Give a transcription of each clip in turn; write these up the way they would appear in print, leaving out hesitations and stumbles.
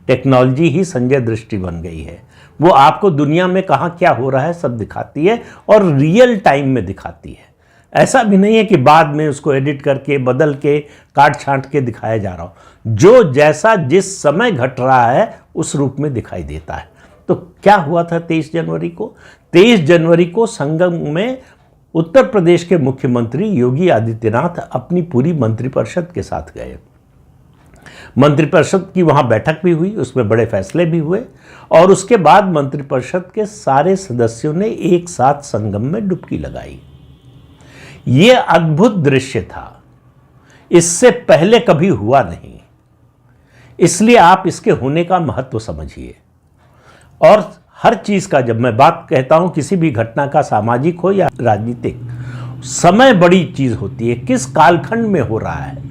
Technology ही संजय दृष्टि बन गई है। वो आपको दुनिया में कहाँ क्या हो रहा है सब दिखाती है और रियल टाइम में दिखाती है। ऐसा भी नहीं है कि बाद में उसको एडिट करके बदल के काट छांट के दिखाया जा रहा हो। जो जैसा जिस समय घट रहा है उस रूप में दिखाई देता है। तो क्या हुआ था 23 जनवरी को? 23 जनवरी को संगम में उत्तर प्रदेश के मुख्यमंत्री योगी आदित्यनाथ अपनी पूरी मंत्रिपरिषद के साथ गए। मंत्रिपरिषद की वहां बैठक भी हुई, उसमें बड़े फैसले भी हुए और उसके बाद मंत्रिपरिषद के सारे सदस्यों ने एक साथ संगम में डुबकी लगाई। यह अद्भुत दृश्य था, इससे पहले कभी हुआ नहीं। इसलिए आप इसके होने का महत्व समझिए। और हर चीज का, जब मैं बात कहता हूं किसी भी घटना का, सामाजिक हो या राजनीतिक, समय बड़ी चीज होती है। किस कालखंड में हो रहा है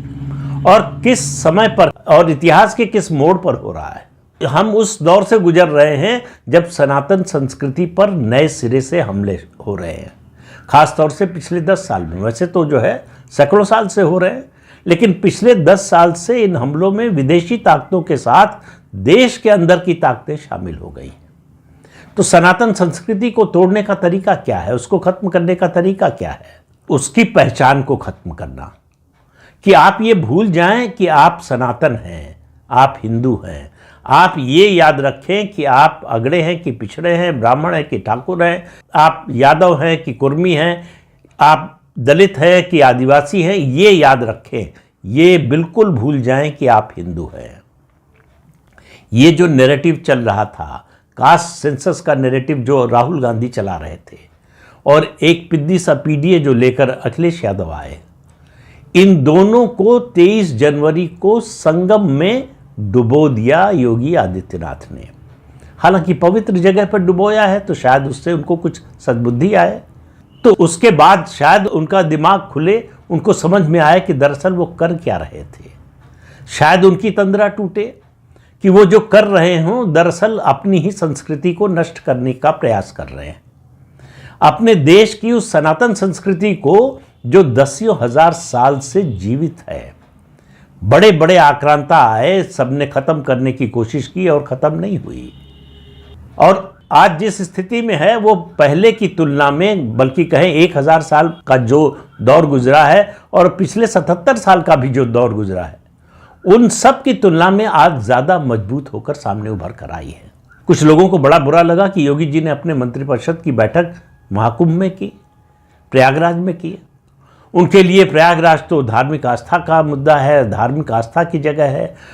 और किस समय पर और इतिहास के किस मोड़ पर हो रहा है। हम उस दौर से गुजर रहे हैं जब सनातन संस्कृति पर नए सिरे से हमले हो रहे हैं, खास तौर से पिछले 10 साल में। वैसे तो जो है सैकड़ों साल से हो रहे हैं, लेकिन पिछले 10 साल से इन हमलों में विदेशी ताकतों के साथ देश के अंदर की ताकतें शामिल हो गई। तो सनातन संस्कृति को तोड़ने का तरीका क्या है, उसको खत्म करने का तरीका क्या है? उसकी पहचान को खत्म करना, कि आप ये भूल जाएं कि आप सनातन हैं, आप हिंदू हैं। आप ये याद रखें कि आप अगड़े हैं कि पिछड़े हैं, ब्राह्मण हैं कि ठाकुर हैं, आप यादव हैं कि कुर्मी हैं, आप दलित हैं कि आदिवासी हैं। ये याद रखें, ये बिल्कुल भूल जाएं कि आप हिंदू हैं। ये जो नैरेटिव चल रहा था, कास्ट सेंसस का नैरेटिव जो राहुल गांधी चला रहे थे और एक पिद्दी सा पीडीए जो लेकर अखिलेश यादव आए, इन दोनों को 23 जनवरी को संगम में डुबो दिया योगी आदित्यनाथ ने। हालांकि पवित्र जगह पर डुबोया है तो शायद उससे उनको कुछ सद्बुद्धि आए, तो उसके बाद शायद उनका दिमाग खुले, उनको समझ में आए कि दरअसल वो कर क्या रहे थे। शायद उनकी तंद्रा टूटे कि वो जो कर रहे हों दरअसल अपनी ही संस्कृति को नष्ट करने का प्रयास कर रहे हैं। अपने देश की उस सनातन संस्कृति को जो दसियों हजार साल से जीवित है। बड़े बड़े आक्रांता आए, सबने खत्म करने की कोशिश की और खत्म नहीं हुई। और आज जिस स्थिति में है वो पहले की तुलना में, बल्कि कहें 1000 साल का जो दौर गुजरा है और पिछले 77 साल का भी जो दौर गुजरा है, उन सब की तुलना में आज ज़्यादा मजबूत होकर सामने उभर कर आई है। कुछ लोगों को बड़ा बुरा लगा कि योगी जी ने अपने मंत्रिपरिषद की बैठक महाकुंभ में की, प्रयागराज में की। उनके लिए प्रयागराज तो धार्मिक आस्था का मुद्दा है, धार्मिक आस्था की जगह है।